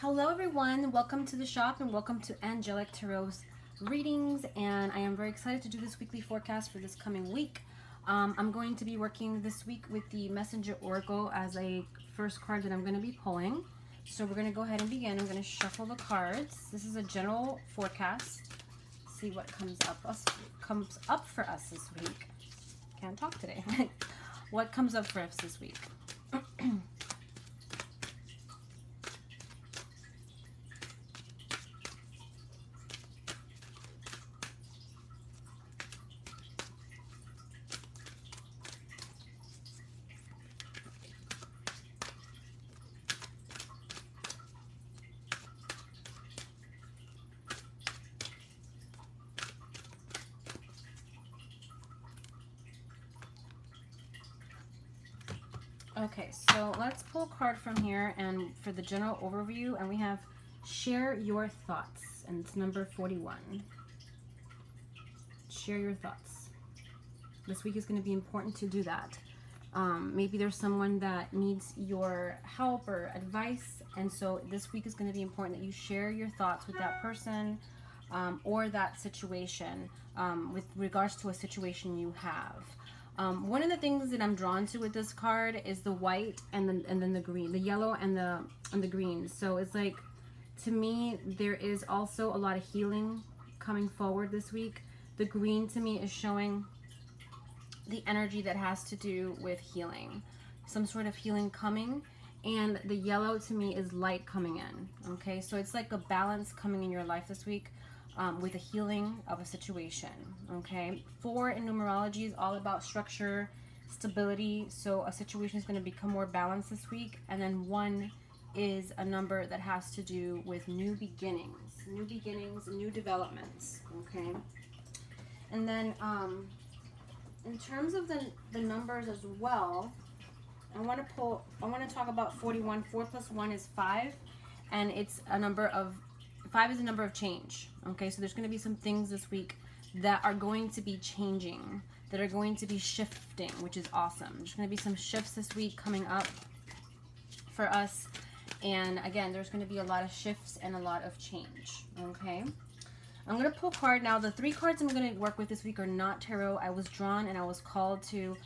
Hello everyone, welcome to the shop and welcome to Angelic Tarot's readings, and I am very excited to do this weekly forecast for this coming week. I'm going to be working this week with the Messenger Oracle as a first card that I'm going to be pulling. So we're going to go ahead and begin. I'm going to shuffle the cards. This is a general forecast. See what comes up for us this week. Can't talk today. What comes up for us this week? Okay, so let's pull a card from here and for the general overview, and we have share your thoughts, and it's number 41. Share your thoughts. This week is going to be important to do that. Maybe there's someone that needs your help or advice, and so this week is going to be important that you share your thoughts with that person or that situation with regards to a situation you have. One of the things that I'm drawn to with this card is the white and then the green, the yellow and the green. So it's like, to me, there is also a lot of healing coming forward this week. The green to me is showing the energy that has to do with healing, some sort of healing coming, and the yellow to me is light coming in. Okay, so it's like a balance coming in your life this week. With a healing of a situation. Okay, 4 in numerology is all about structure, stability, so a situation is going to become more balanced this week. And then 1 is a number that has to do with new beginnings, new developments. Okay, and then in terms of the numbers as well, I want to talk about 41. 4 plus 1 is 5, and it's a number of 5 is a number of change. Okay, so there's going to be some things this week that are going to be changing, that are going to be shifting, which is awesome. There's going to be some shifts this week coming up for us. And again, there's going to be a lot of shifts and a lot of change. Okay, I'm going to pull a card now. The 3 cards I'm going to work with this week are not tarot. I was drawn and I was called to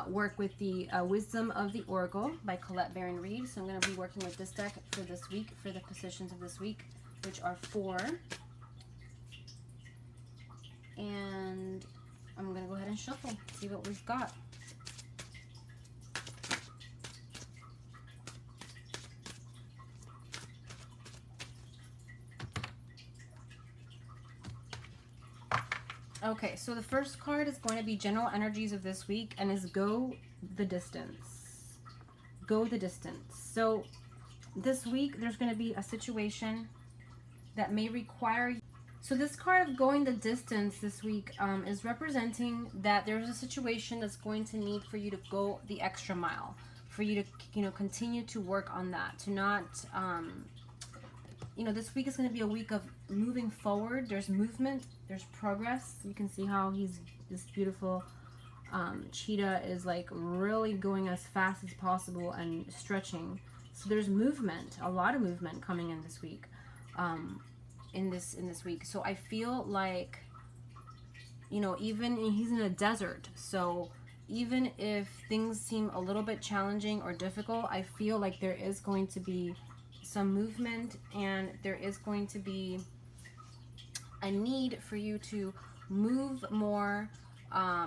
work with the Wisdom of the Oracle by Colette Baron Reed. So I'm going to be working with this deck for this week, for the positions of this week, which are 4. And I'm going to go ahead and shuffle, see what we've got. Okay, so the first card is going to be general energies of this week and is go the distance. Go the distance. So this week there's going to be a situation that may require. So this card of going the distance this week is representing that there's a situation that's going to need for you to go the extra mile, for you to continue to work on that, to not this week is going to be a week of moving forward. There's movement, there's progress. You can see how this beautiful cheetah is like really going as fast as possible and stretching. So there's movement, a lot of movement coming in this week. In this week. So I feel like, even he's in a desert, so even if things seem a little bit challenging or difficult, I feel like there is going to be some movement, and there is going to be a need for you to move more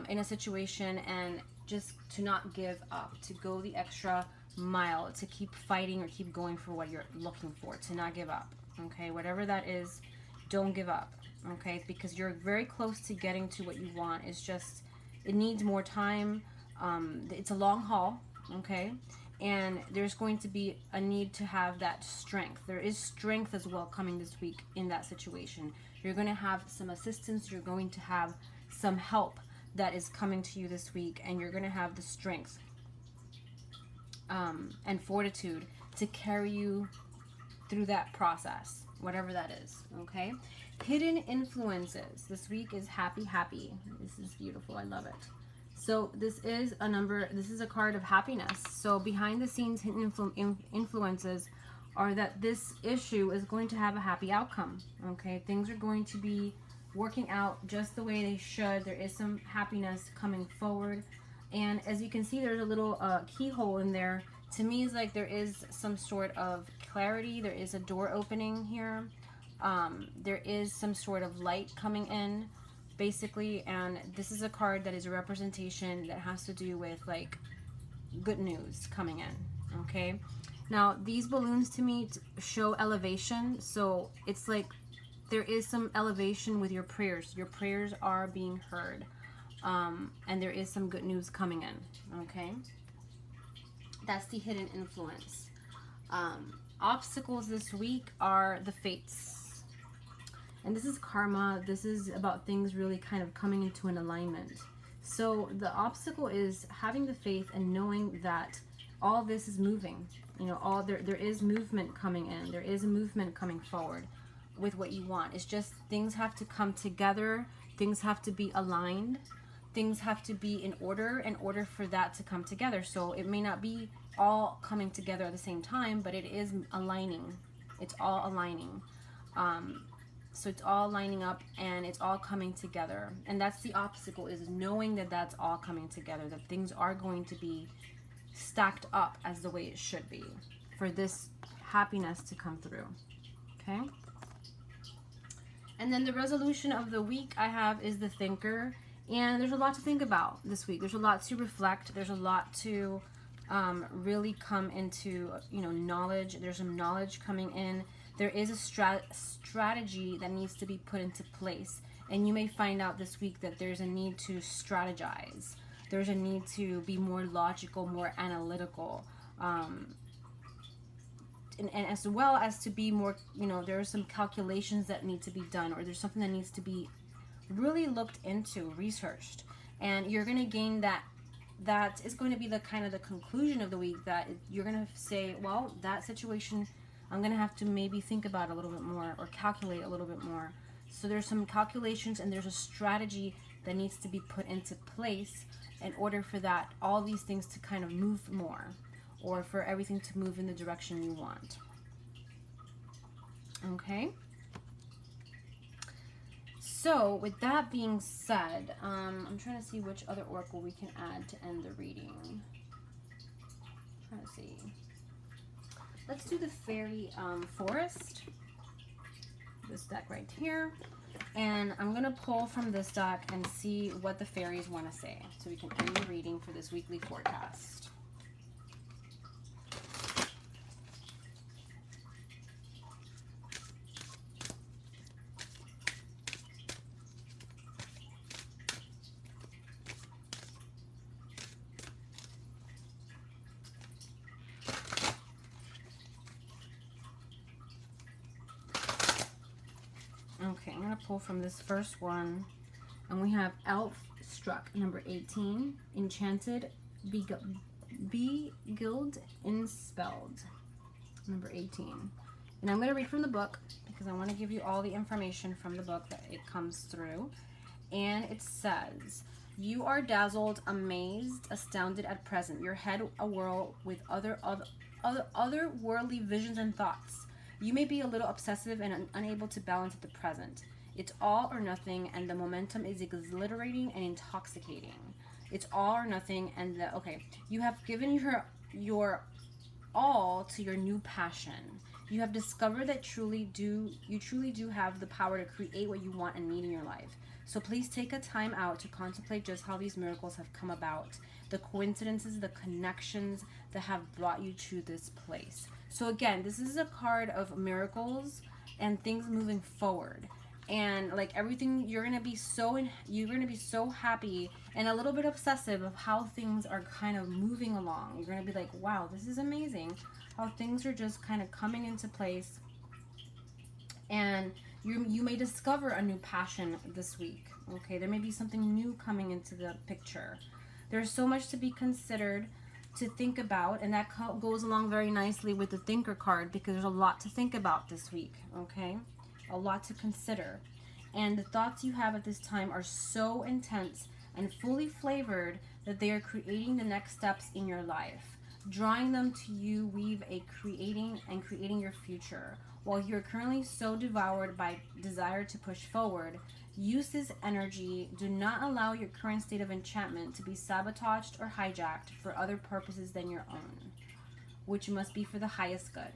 in a situation, and just to not give up, to go the extra mile, to keep fighting or keep going for what you're looking for, to not give up. Okay, whatever that is, don't give up. Okay, because you're very close to getting to what you want. It's just, it needs more time. It's a long haul. Okay, and there's going to be a need to have that strength. There is strength as well coming this week in that situation. You're going to have some assistance. You're going to have some help that is coming to you this week, and you're going to have the strength and fortitude to carry you through that process, whatever that is. Okay, hidden influences this week is happy. This is beautiful. I love it. So this is a card of happiness. So behind the scenes hidden influences are that this issue is going to have a happy outcome. Okay, things are going to be working out just the way they should. There is some happiness coming forward, and as you can see, there's a little keyhole in there. To me, it's like there is some sort of clarity. There is a door opening here. There is some sort of light coming in, basically, and this is a card that is a representation that has to do with like good news coming in. Okay, now these balloons to me show elevation, so it's like there is some elevation with your prayers. Your prayers are being heard, and there is some good news coming in. Okay, that's the hidden influence. Obstacles this week are the fates. And this is karma. This is about things really kind of coming into an alignment. So the obstacle is having the faith and knowing that all this is moving. You know, there is movement coming in. There is a movement coming forward with what you want. It's just things have to come together. Things have to be aligned. Things have to be in order for that to come together. So it may not be all coming together at the same time, but it is aligning. It's all aligning. So it's all lining up and it's all coming together. And that's the obstacle, is knowing that that's all coming together, that things are going to be stacked up as the way it should be for this happiness to come through. Okay? And then the resolution of the week I have is the thinker. And there's a lot to think about this week. There's a lot to reflect. There's a lot to really come into, you know, knowledge. There's some knowledge coming in. There is a strategy that needs to be put into place. And you may find out this week that there's a need to strategize. There's a need to be more logical, more analytical. And as well as to be more, you know, there are some calculations that need to be done, or there's something that needs to be really looked into, researched. And you're going to gain that is going to be the kind of the conclusion of the week, that you're going to say, well, that situation, I'm going to have to maybe think about a little bit more or calculate a little bit more. So there's some calculations and there's a strategy that needs to be put into place in order for that, all these things to kind of move more, or for everything to move in the direction you want. Okay? So with that being said, I'm trying to see which other oracle we can add to end the reading. I'm trying to see. Let's do the fairy forest. This deck right here. And I'm going to pull from this deck and see what the fairies want to say, so we can end the reading for this weekly forecast. Okay, I'm going to pull from this first one, and we have Elf Struck, number 18, Enchanted, Beguiled, Inspelled, number 18. And I'm going to read from the book, because I want to give you all the information from the book that it comes through. And it says, you are dazzled, amazed, astounded at present, your head awhirl with other worldly visions and thoughts. You may be a little obsessive and unable to balance at the present. It's all or nothing, and the momentum is exhilarating and intoxicating. It's all or nothing, and you have given your all to your new passion. You have discovered that you truly do have the power to create what you want and need in your life. So please take a time out to contemplate just how these miracles have come about, the coincidences, the connections that have brought you to this place. So again, this is a card of miracles and things moving forward. And like everything, you're gonna be so happy and a little bit obsessive of how things are kind of moving along. You're gonna be like, wow, this is amazing how things are just kind of coming into place. And you may discover a new passion this week. Okay, there may be something new coming into the picture. There's so much to be considered, to think about, and that goes along very nicely with the thinker card, because there's a lot to think about this week. Okay, a lot to consider, and the thoughts you have at this time are so intense and fully flavored that they are creating the next steps in your life. drawing them to you, weave a creating your future. While you're currently so devoured by desire to push forward, use this energy. Do not allow your current state of enchantment to be sabotaged or hijacked for other purposes than your own, which must be for the highest good.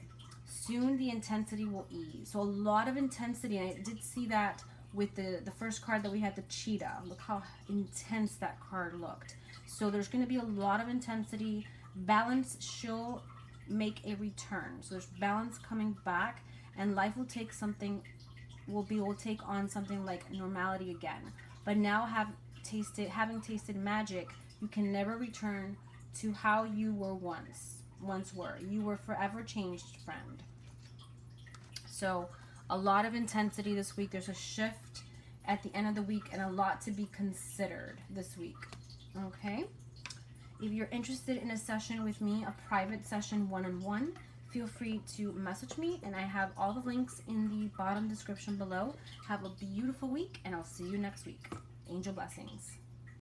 Soon the intensity will ease. So a lot of intensity, and I did see that with the first card that we had, the cheetah. Look how intense that card looked. So there's going to be a lot of intensity. Balance shall make a return. So there's balance coming back, and life will take on something like normality again. But now having tasted magic, you can never return to how you were once were. You were forever changed, friend. So a lot of intensity this week. There's a shift at the end of the week and a lot to be considered this week. Okay? If you're interested in a session with me, a private session one-on-one, feel free to message me, and I have all the links in the bottom description below. Have a beautiful week, and I'll see you next week. Angel blessings.